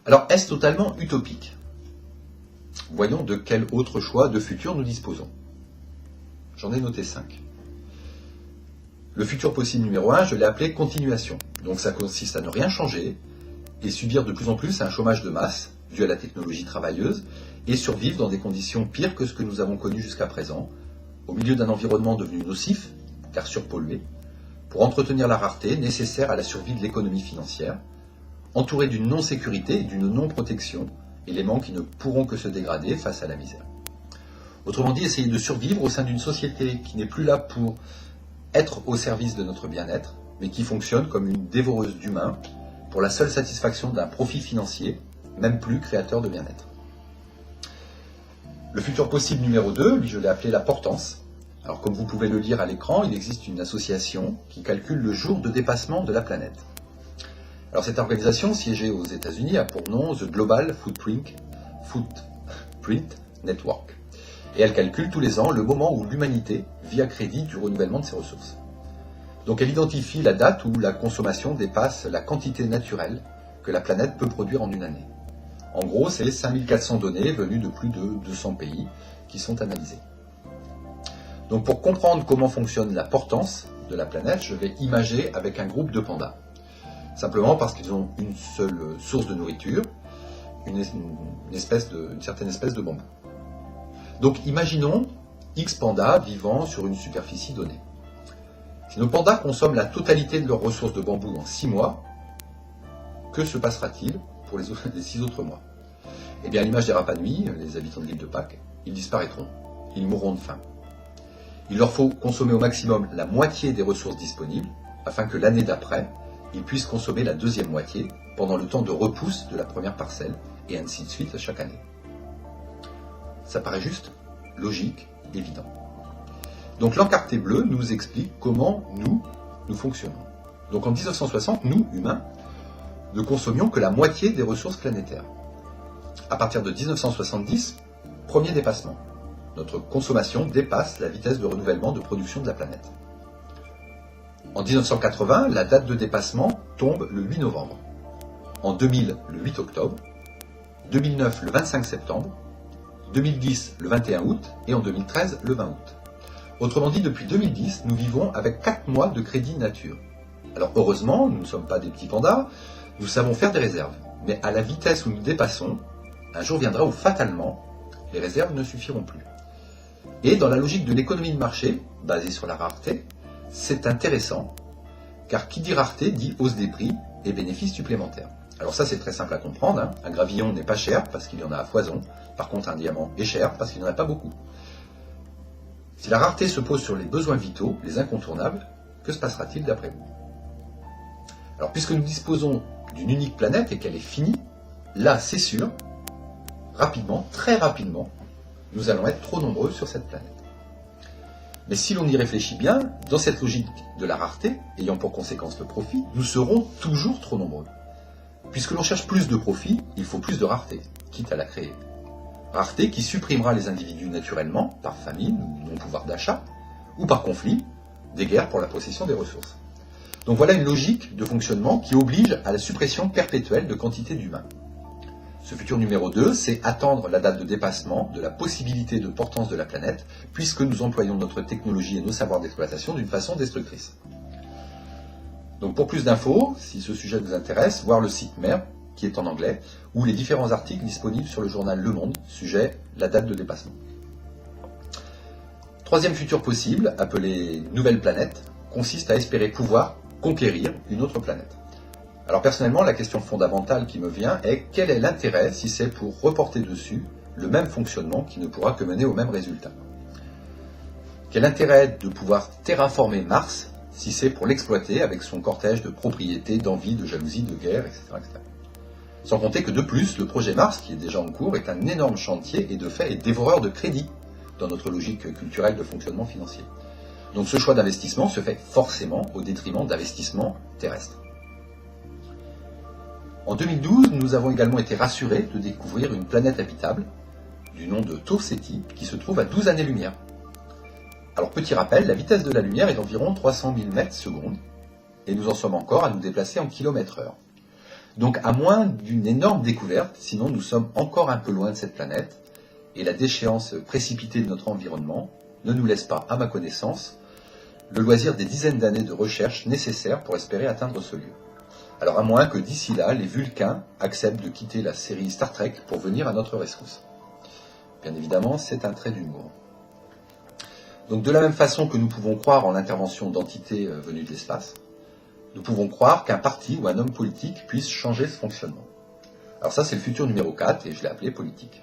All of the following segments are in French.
Alors, est-ce totalement utopique? Voyons de quel autre choix de futur nous disposons. J'en ai noté 5. Le futur possible numéro 1, je l'ai appelé continuation. Donc ça consiste à ne rien changer et subir de plus en plus un chômage de masse dû à la technologie travailleuse et survivre dans des conditions pires que ce que nous avons connu jusqu'à présent, au milieu d'un environnement devenu nocif, car surpollué, pour entretenir la rareté nécessaire à la survie de l'économie financière, entouré d'une non-sécurité et d'une non-protection, éléments qui ne pourront que se dégrader face à la misère. Autrement dit, essayer de survivre au sein d'une société qui n'est plus là pour être au service de notre bien-être, mais qui fonctionne comme une dévoreuse d'humains pour la seule satisfaction d'un profit financier, même plus créateur de bien-être. Le futur possible numéro 2, lui je l'ai appelé la portance. Alors comme vous pouvez le lire à l'écran, il existe une association qui calcule le jour de dépassement de la planète. Alors cette organisation, siégée aux États-Unis, a pour nom The Global Footprint Network. Et elle calcule tous les ans le moment où l'humanité vit à crédit du renouvellement de ses ressources. Donc elle identifie la date où la consommation dépasse la quantité naturelle que la planète peut produire en une année. En gros, c'est 5400 données venues de plus de 200 pays qui sont analysées. Donc pour comprendre comment fonctionne la portance de la planète, je vais imager avec un groupe de pandas. Simplement parce qu'ils ont une seule source de nourriture, une certaine espèce de bambou. Donc imaginons X pandas vivant sur une superficie donnée. Si nos pandas consomment la totalité de leurs ressources de bambou en 6 mois, que se passera-t-il pour les 6 autres mois? Eh bien à l'image des Rapa Nui, les habitants de l'île de Pâques, ils disparaîtront, ils mourront de faim. Il leur faut consommer au maximum la moitié des ressources disponibles, afin que l'année d'après, ils puissent consommer la deuxième moitié pendant le temps de repousse de la première parcelle, et ainsi de suite chaque année. Ça paraît juste, logique, évident. Donc l'encarté bleu nous explique comment nous fonctionnons. Donc en 1960, nous, humains, ne consommions que la moitié des ressources planétaires. À partir de 1970, premier dépassement. Notre consommation dépasse la vitesse de renouvellement de production de la planète. En 1980, la date de dépassement tombe le 8 novembre. En 2000, le 8 octobre. 2009, le 25 septembre. 2010, le 21 août. Et en 2013, le 20 août. Autrement dit, depuis 2010, nous vivons avec 4 mois de crédit nature. Alors heureusement, nous ne sommes pas des petits pandas, nous savons faire des réserves. Mais à la vitesse où nous dépassons, un jour viendra où fatalement, les réserves ne suffiront plus. Et dans la logique de l'économie de marché, basée sur la rareté, c'est intéressant, car qui dit rareté dit hausse des prix et bénéfices supplémentaires. Alors ça c'est très simple à comprendre, hein. Un gravillon n'est pas cher parce qu'il y en a à foison, par contre un diamant est cher parce qu'il n'y en a pas beaucoup. Si la rareté se pose sur les besoins vitaux, les incontournables, que se passera-t-il d'après vous? Alors puisque nous disposons d'une unique planète et qu'elle est finie, là c'est sûr, rapidement, très rapidement, nous allons être trop nombreux sur cette planète. Mais si l'on y réfléchit bien, dans cette logique de la rareté, ayant pour conséquence le profit, nous serons toujours trop nombreux. Puisque l'on cherche plus de profit, il faut plus de rareté, quitte à la créer. Rareté qui supprimera les individus naturellement, par famine ou non-pouvoir d'achat, ou par conflit, des guerres pour la possession des ressources. Donc voilà une logique de fonctionnement qui oblige à la suppression perpétuelle de quantité d'humains. Ce futur numéro 2, c'est attendre la date de dépassement de la possibilité de portance de la planète, puisque nous employons notre technologie et nos savoirs d'exploitation d'une façon destructrice. Donc pour plus d'infos, si ce sujet vous intéresse, voir le site mère, qui est en anglais, ou les différents articles disponibles sur le journal Le Monde, sujet la date de dépassement. Troisième futur possible, appelé nouvelle planète, consiste à espérer pouvoir conquérir une autre planète. Alors personnellement, la question fondamentale qui me vient est quel est l'intérêt si c'est pour reporter dessus le même fonctionnement qui ne pourra que mener au même résultat? Quel intérêt de pouvoir terraformer Mars si c'est pour l'exploiter avec son cortège de propriétés, d'envie, de jalousie, de guerre, etc., etc. Sans compter que de plus, le projet Mars, qui est déjà en cours, est un énorme chantier et de fait est dévoreur de crédit dans notre logique culturelle de fonctionnement financier. Donc ce choix d'investissement se fait forcément au détriment d'investissements terrestres. En 2012, nous avons également été rassurés de découvrir une planète habitable, du nom de Tau Ceti, qui se trouve à 12 années-lumière. Alors petit rappel, la vitesse de la lumière est d'environ 300 000 mètres secondes, et nous en sommes encore à nous déplacer en kilomètres/heure. Donc à moins d'une énorme découverte, sinon nous sommes encore un peu loin de cette planète, et la déchéance précipitée de notre environnement ne nous laisse pas, à ma connaissance, le loisir des dizaines d'années de recherche nécessaires pour espérer atteindre ce lieu. Alors à moins que d'ici là, les Vulcains acceptent de quitter la série Star Trek pour venir à notre rescousse. Bien évidemment, c'est un trait d'humour. Donc de la même façon que nous pouvons croire en l'intervention d'entités venues de l'espace, nous pouvons croire qu'un parti ou un homme politique puisse changer ce fonctionnement. Alors ça, c'est le futur numéro 4, et je l'ai appelé politique.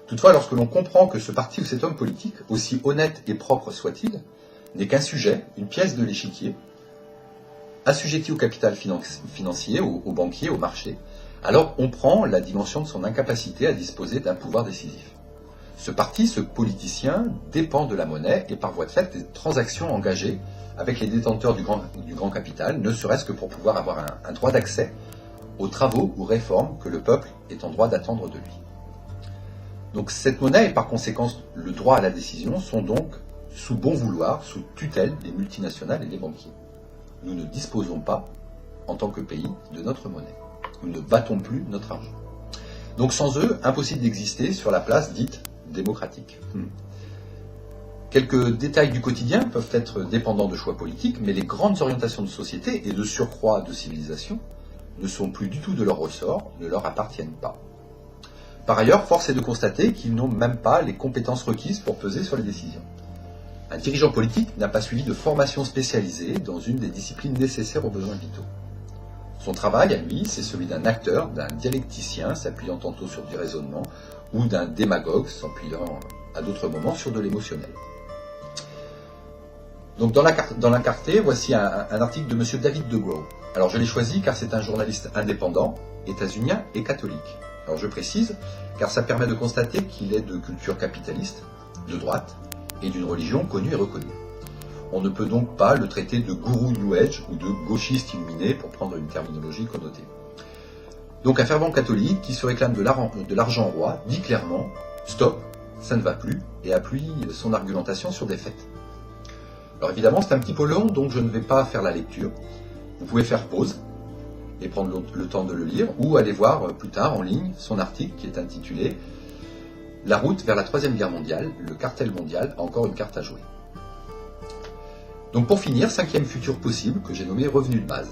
Toutefois, lorsque l'on comprend que ce parti ou cet homme politique, aussi honnête et propre soit-il, n'est qu'un sujet, une pièce de l'échiquier, assujetti au capital financier, aux banquiers, au marché, alors on prend la dimension de son incapacité à disposer d'un pouvoir décisif. Ce parti, ce politicien, dépend de la monnaie et par voie de fait des transactions engagées avec les détenteurs du grand capital, ne serait-ce que pour pouvoir avoir un droit d'accès aux travaux ou réformes que le peuple est en droit d'attendre de lui. Donc cette monnaie et par conséquent le droit à la décision sont donc sous bon vouloir, sous tutelle des multinationales et des banquiers. Nous ne disposons pas, en tant que pays, de notre monnaie. Nous ne battons plus notre argent. Donc sans eux, impossible d'exister sur la place dite démocratique. Quelques détails du quotidien peuvent être dépendants de choix politiques, mais les grandes orientations de société et de surcroît de civilisation ne sont plus du tout de leur ressort, ne leur appartiennent pas. Par ailleurs, force est de constater qu'ils n'ont même pas les compétences requises pour peser sur les décisions. Un dirigeant politique n'a pas suivi de formation spécialisée dans une des disciplines nécessaires aux besoins vitaux. Son travail, à lui, c'est celui d'un acteur, d'un dialecticien s'appuyant tantôt sur du raisonnement, ou d'un démagogue s'appuyant à d'autres moments sur de l'émotionnel. Donc dans l'Incarté, voici un article de M. David de Grow. Alors je l'ai choisi car c'est un journaliste indépendant, états-unien et catholique. Alors je précise, car ça permet de constater qu'il est de culture capitaliste, de droite, et d'une religion connue et reconnue. On ne peut donc pas le traiter de gourou New Age ou de gauchiste illuminé, pour prendre une terminologie connotée. Donc un fervent catholique qui se réclame de l'argent roi dit clairement « Stop, ça ne va plus » et appuie son argumentation sur des faits. Alors évidemment c'est un petit peu long, donc je ne vais pas faire la lecture. Vous pouvez faire pause et prendre le temps de le lire, ou aller voir plus tard en ligne son article qui est intitulé « La route vers la Troisième Guerre mondiale, le cartel mondial a encore une carte à jouer ». Donc pour finir, cinquième futur possible que j'ai nommé revenu de base.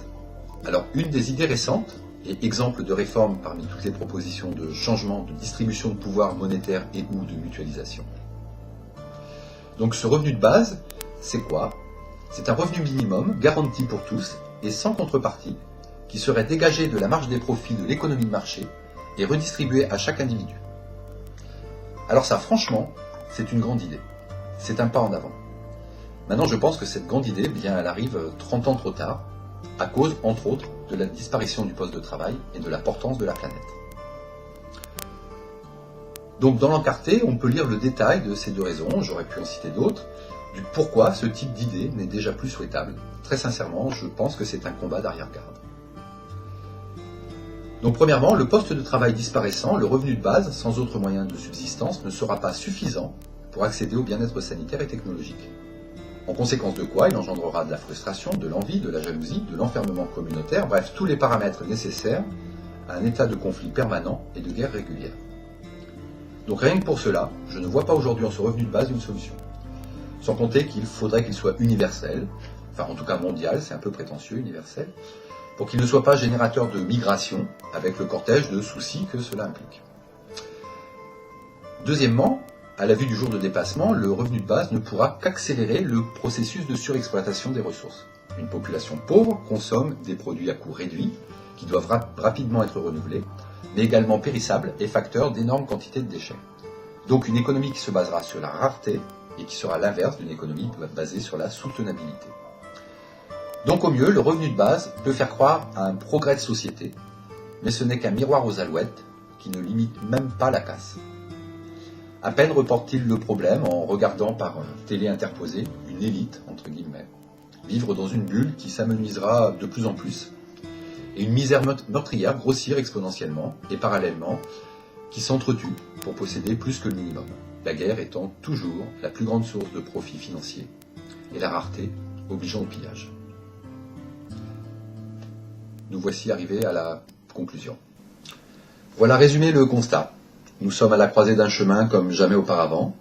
Alors une des idées récentes, et exemple de réforme parmi toutes les propositions de changement de distribution de pouvoir monétaire et ou de mutualisation. Donc ce revenu de base, c'est quoi? C'est un revenu minimum garanti pour tous et sans contrepartie, qui serait dégagé de la marge des profits de l'économie de marché et redistribué à chaque individu. Alors ça, franchement, c'est une grande idée. C'est un pas en avant. Maintenant, je pense que cette grande idée, bien, elle arrive 30 ans trop tard, à cause, entre autres, de la disparition du poste de travail et de l'importance de la planète. Donc dans l'Encarté, on peut lire le détail de ces deux raisons, j'aurais pu en citer d'autres, du pourquoi ce type d'idée n'est déjà plus souhaitable. Très sincèrement, je pense que c'est un combat d'arrière-garde. Donc premièrement, le poste de travail disparaissant, le revenu de base, sans autre moyen de subsistance, ne sera pas suffisant pour accéder au bien-être sanitaire et technologique. En conséquence de quoi, il engendrera de la frustration, de l'envie, de la jalousie, de l'enfermement communautaire, bref, tous les paramètres nécessaires à un état de conflit permanent et de guerre régulière. Donc rien que pour cela, je ne vois pas aujourd'hui en ce revenu de base une solution. Sans compter qu'il faudrait qu'il soit universel, enfin en tout cas mondial, c'est un peu prétentieux, universel, pour qu'il ne soit pas générateur de migration, avec le cortège de soucis que cela implique. Deuxièmement, à la vue du jour de dépassement, le revenu de base ne pourra qu'accélérer le processus de surexploitation des ressources. Une population pauvre consomme des produits à coût réduit, qui doivent rapidement être renouvelés, mais également périssables et facteurs d'énormes quantités de déchets. Donc une économie qui se basera sur la rareté et qui sera l'inverse d'une économie basée sur la soutenabilité. Donc au mieux, le revenu de base peut faire croire à un progrès de société, mais ce n'est qu'un miroir aux alouettes qui ne limite même pas la casse. À peine reporte-t-il le problème en regardant par télé interposée une élite, entre guillemets, vivre dans une bulle qui s'amenuisera de plus en plus, et une misère meurtrière grossir exponentiellement et parallèlement, qui s'entretue pour posséder plus que le minimum, la guerre étant toujours la plus grande source de profit financier, et la rareté obligeant au pillage. nous voici arrivés à la conclusion. Voilà résumé le constat. Nous sommes à la croisée d'un chemin comme jamais auparavant.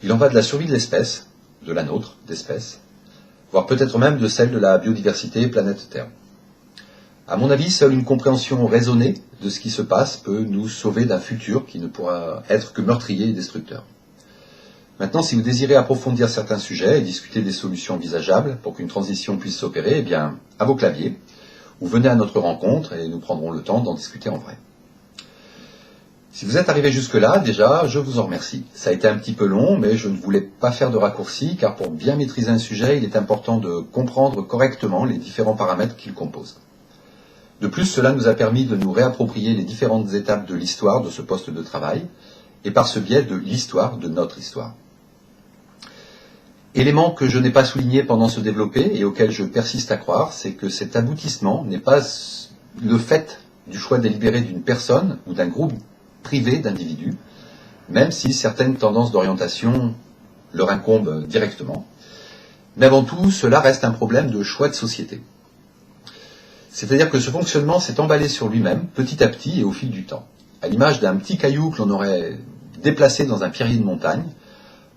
Il en va de la survie de l'espèce, de la nôtre, d'espèce, voire peut-être même de celle de la biodiversité planète Terre. À mon avis, seule une compréhension raisonnée de ce qui se passe peut nous sauver d'un futur qui ne pourra être que meurtrier et destructeur. Maintenant, si vous désirez approfondir certains sujets et discuter des solutions envisageables pour qu'une transition puisse s'opérer, eh bien, à vos claviers, ou venez à notre rencontre et nous prendrons le temps d'en discuter en vrai. Si vous êtes arrivé jusque-là, déjà, je vous en remercie. Ça a été un petit peu long, mais je ne voulais pas faire de raccourcis, car pour bien maîtriser un sujet, il est important de comprendre correctement les différents paramètres qu'il compose. De plus, cela nous a permis de nous réapproprier les différentes étapes de l'histoire de ce poste de travail, et par ce biais de l'histoire de notre histoire. Élément que je n'ai pas souligné pendant ce développé et auquel je persiste à croire, c'est que cet aboutissement n'est pas le fait du choix délibéré d'une personne ou d'un groupe privé d'individus, même si certaines tendances d'orientation leur incombent directement. Mais avant tout, cela reste un problème de choix de société. C'est-à-dire que ce fonctionnement s'est emballé sur lui-même, petit à petit et au fil du temps. À l'image d'un petit caillou que l'on aurait déplacé dans un pierrier de montagne,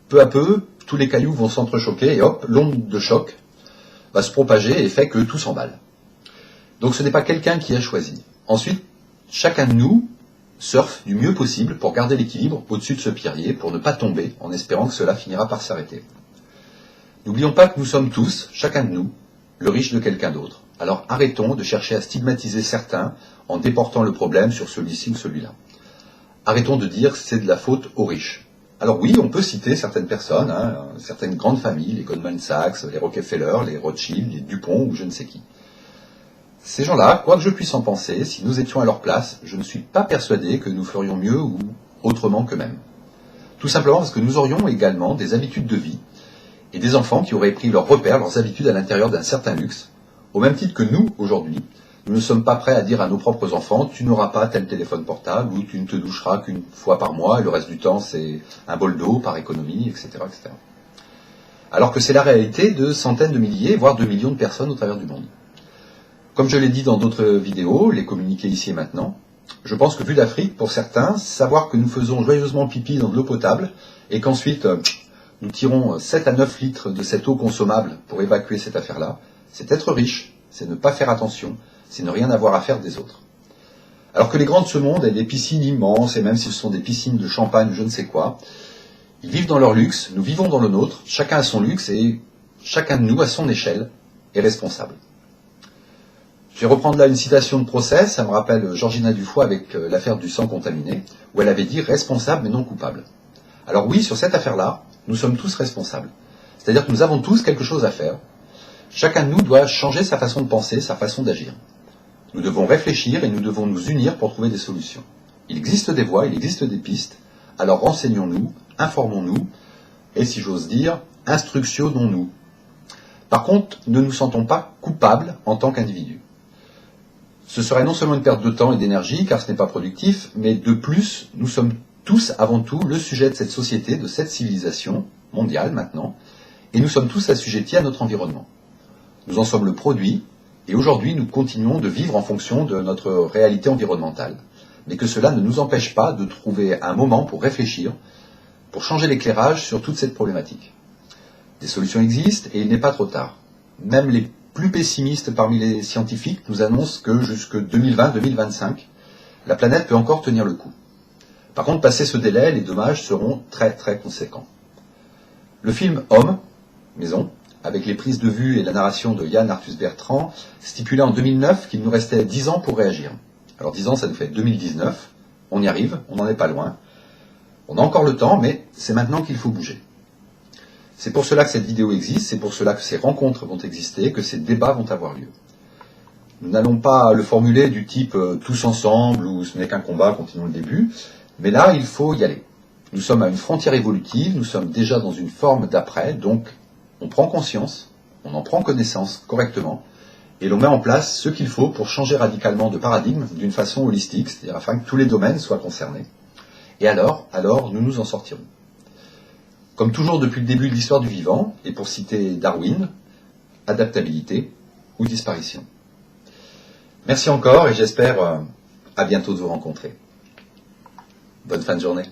peu à peu, tous les cailloux vont s'entrechoquer et hop, l'onde de choc va se propager et fait que tout s'emballe. Donc ce n'est pas quelqu'un qui a choisi. Ensuite, chacun de nous surfe du mieux possible pour garder l'équilibre au-dessus de ce pierrier, pour ne pas tomber, en espérant que cela finira par s'arrêter. N'oublions pas que nous sommes tous, chacun de nous, le riche de quelqu'un d'autre. Alors arrêtons de chercher à stigmatiser certains en déportant le problème sur celui-ci ou celui-là. Arrêtons de dire que c'est de la faute aux riches. Alors oui, on peut citer certaines personnes, certaines grandes familles, les Goldman Sachs, les Rockefeller, les Rothschild, les Dupont ou je ne sais qui. Ces gens-là, quoi que je puisse en penser, si nous étions à leur place, je ne suis pas persuadé que nous ferions mieux ou autrement qu'eux-mêmes. Tout simplement parce que nous aurions également des habitudes de vie et des enfants qui auraient pris leurs repères, leurs habitudes à l'intérieur d'un certain luxe, au même titre que nous, aujourd'hui, nous ne sommes pas prêts à dire à nos propres enfants « tu n'auras pas tel téléphone portable » ou « tu ne te doucheras qu'une fois par mois et le reste du temps c'est un bol d'eau par économie, etc. etc. » Alors que c'est la réalité de centaines de milliers, voire de millions de personnes au travers du monde. Comme je l'ai dit dans d'autres vidéos, les communiqués ici et maintenant, je pense que vu d'Afrique, pour certains, savoir que nous faisons joyeusement pipi dans de l'eau potable et qu'ensuite nous tirons 7 à 9 litres de cette eau consommable pour évacuer cette affaire-là, c'est être riche, c'est ne pas faire attention, c'est ne rien avoir à faire des autres. Alors que les grands de ce monde aient des piscines immenses, et même si ce sont des piscines de champagne ou je ne sais quoi, ils vivent dans leur luxe, nous vivons dans le nôtre, chacun a son luxe et chacun de nous, à son échelle, est responsable. Je vais reprendre là une citation de procès, ça me rappelle Georgina Dufoy avec l'affaire du sang contaminé, où elle avait dit « responsable mais non coupable ». Alors oui, sur cette affaire-là, nous sommes tous responsables. C'est-à-dire que nous avons tous quelque chose à faire. Chacun de nous doit changer sa façon de penser, sa façon d'agir. Nous devons réfléchir et nous devons nous unir pour trouver des solutions. Il existe des voies, il existe des pistes, alors renseignons-nous, informons-nous, et si j'ose dire, instructionnons-nous. Par contre, ne nous sentons pas coupables en tant qu'individus. Ce serait non seulement une perte de temps et d'énergie, car ce n'est pas productif, mais de plus, nous sommes tous avant tout le sujet de cette société, de cette civilisation mondiale maintenant, et nous sommes tous assujettis à notre environnement. Nous en sommes le produit, et aujourd'hui nous continuons de vivre en fonction de notre réalité environnementale, mais que cela ne nous empêche pas de trouver un moment pour réfléchir, pour changer l'éclairage sur toute cette problématique. Des solutions existent et il n'est pas trop tard. Même les plus pessimistes parmi les scientifiques nous annoncent que jusque 2020-2025, la planète peut encore tenir le coup. Par contre, passé ce délai, les dommages seront très très conséquents. Le film Homme, Maison, avec les prises de vue et la narration de Yann Arthus Bertrand, stipulait en 2009 qu'il nous restait 10 ans pour réagir. Alors 10 ans, ça nous fait 2019, on y arrive, on n'en est pas loin. On a encore le temps, mais c'est maintenant qu'il faut bouger. C'est pour cela que cette vidéo existe, c'est pour cela que ces rencontres vont exister, que ces débats vont avoir lieu. Nous n'allons pas le formuler du type tous ensemble ou ce n'est qu'un combat, continuons le début, mais là, il faut y aller. Nous sommes à une frontière évolutive, nous sommes déjà dans une forme d'après, donc on prend conscience, on en prend connaissance correctement, et l'on met en place ce qu'il faut pour changer radicalement de paradigme d'une façon holistique, c'est-à-dire afin que tous les domaines soient concernés. Et alors, nous nous en sortirons. Comme toujours depuis le début de l'histoire du vivant, et pour citer Darwin, adaptabilité ou disparition. Merci encore et j'espère à bientôt de vous rencontrer. Bonne fin de journée.